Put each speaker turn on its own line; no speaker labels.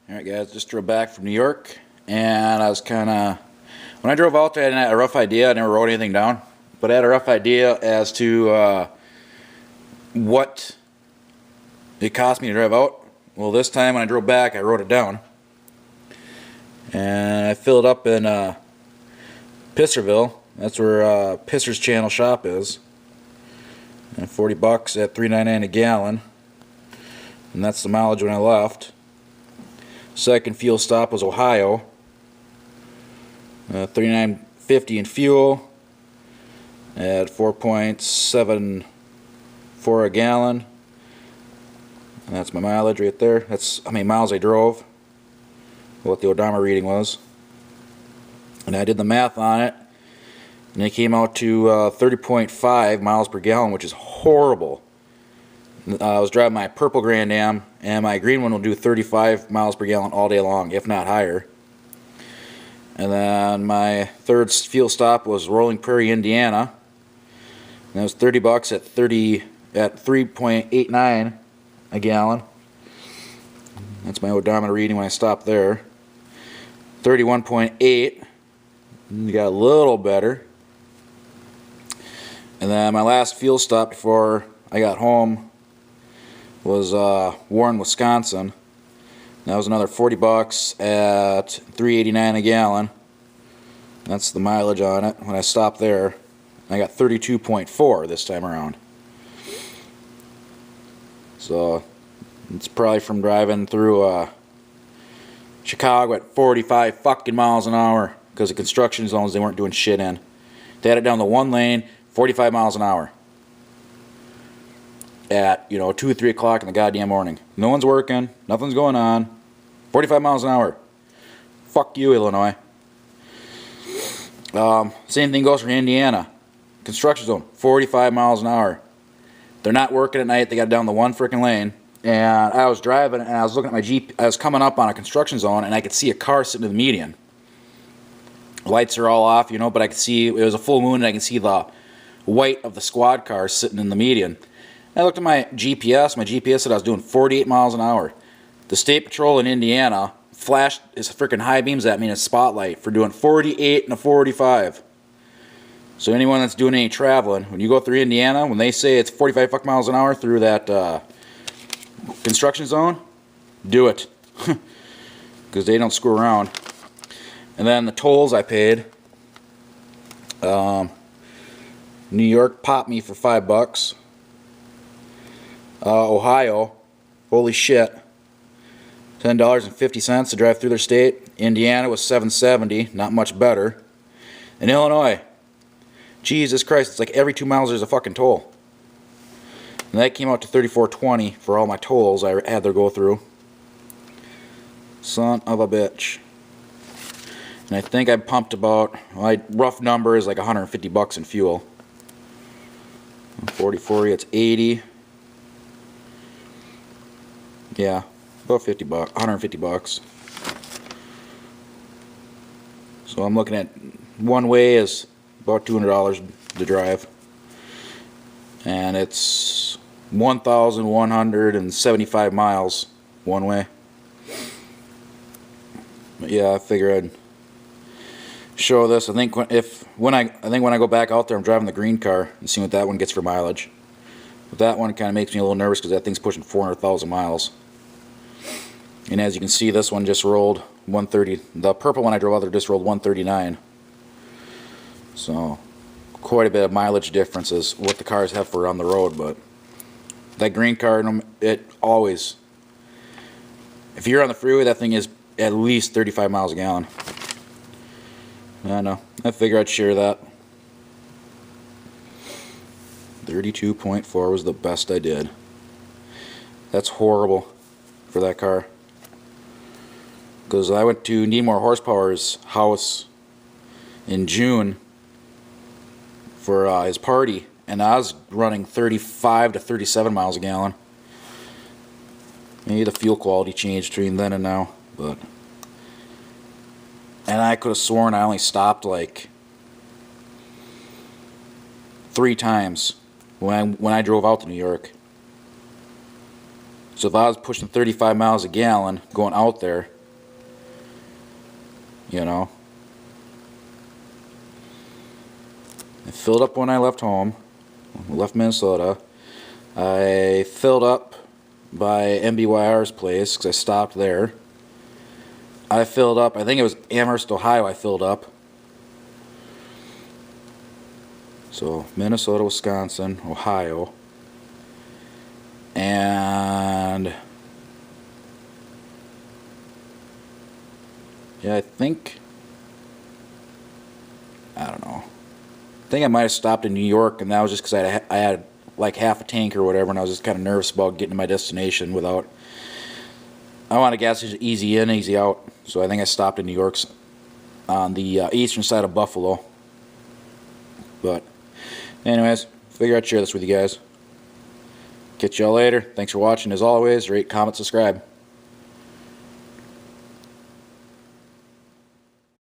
Alright guys, just drove back from New York, and I was when I drove out there I had a rough idea. I never wrote anything down, but I had a rough idea as to what it cost me to drive out. Well, this time when I drove back I wrote it down, and I filled up in Pisserville. That's where Pisser's Channel Shop is, and $40 at $3.99 a gallon, and that's the mileage when I left. Second fuel stop was Ohio, $39.50 in fuel at 4.74 a gallon. And that's my mileage right there. That's how many miles I drove, what the odometer reading was. And I did the math on it, and it came out to 30.5 miles per gallon, which is horrible. I was driving my purple Grand Am, and my green one will do 35 miles per gallon all day long, if not higher. And then my third fuel stop was Rolling Prairie, Indiana. And that was $30 at 3.89 a gallon. That's my odometer reading when I stopped there. 31.8. Got a little better. And then my last fuel stop before I got home was Warren, Wisconsin. That was another $40 at $3.89 a gallon. That's the mileage on it when I stopped there. I got 32.4 this time around. So it's probably from driving through Chicago at 45 fucking miles an hour because of construction zones they weren't doing shit in. They had it down the one lane, 45 miles an hour. At 2 or 3 o'clock in the goddamn morning. No one's working, nothing's going on. 45 miles an hour. Fuck you, Illinois. Same thing goes for Indiana. Construction zone, 45 miles an hour. They're not working at night, they got it down the one freaking lane. And I was driving and I was looking at my Jeep. I was coming up on a construction zone and I could see a car sitting in the median. Lights are all off, but I could see, it was a full moon and I can see the white of the squad car sitting in the median. I looked at my GPS. My GPS said I was doing 48 miles an hour. The State Patrol in Indiana flashed his freaking high beams at me in a spotlight for doing 48 and a 45. So anyone that's doing any traveling, when you go through Indiana, when they say it's 45 fuck miles an hour through that construction zone, do it. Because they don't screw around. And then the tolls I paid. New York popped me for $5. Ohio, holy shit, $10.50 to drive through their state. Indiana was $7.70, not much better. And Illinois, Jesus Christ, it's like every 2 miles there's a fucking toll. And that came out to $34.20 for all my tolls I had to go through. Son of a bitch. And I think I pumped about, my rough number is like $150 in fuel. 40, it's 80. Yeah, about $50, $150. So I'm looking at one way is about $200 to drive, and it's 1,175 miles one way. But yeah, I figure I'd show this. I think when I go back out there, I'm driving the green car and see what that one gets for mileage. But that one kind of makes me a little nervous because that thing's pushing 400,000 miles. And as you can see, this one just rolled 130. The purple one I drove out there just rolled 139. So quite a bit of mileage differences what the cars have for on the road. But that green car, it always, if you're on the freeway, that thing is at least 35 miles a gallon. I know. I figure I'd share that. 32.4 was the best I did. That's horrible for that car. Because I went to Need More Horsepower's house in June for his party, and I was running 35 to 37 miles a gallon. Maybe the fuel quality changed between then and now, but. And I could have sworn I only stopped like 3 times when I drove out to New York. So if I was pushing 35 miles a gallon going out there, you know. I filled up when I left home, left Minnesota. I filled up by MBYR's place because I stopped there. I filled up, I think it was Amherst, Ohio I filled up. So Minnesota, Wisconsin, Ohio. And yeah, I don't know. I think I might have stopped in New York, and that was just because I had like half a tank or whatever, and I was just kind of nervous about getting to my destination without. I want a gas station easy in, easy out. So I think I stopped in New York on the eastern side of Buffalo. But anyways, figure I'd share this with you guys. Catch y'all later. Thanks for watching. As always, rate, comment, subscribe.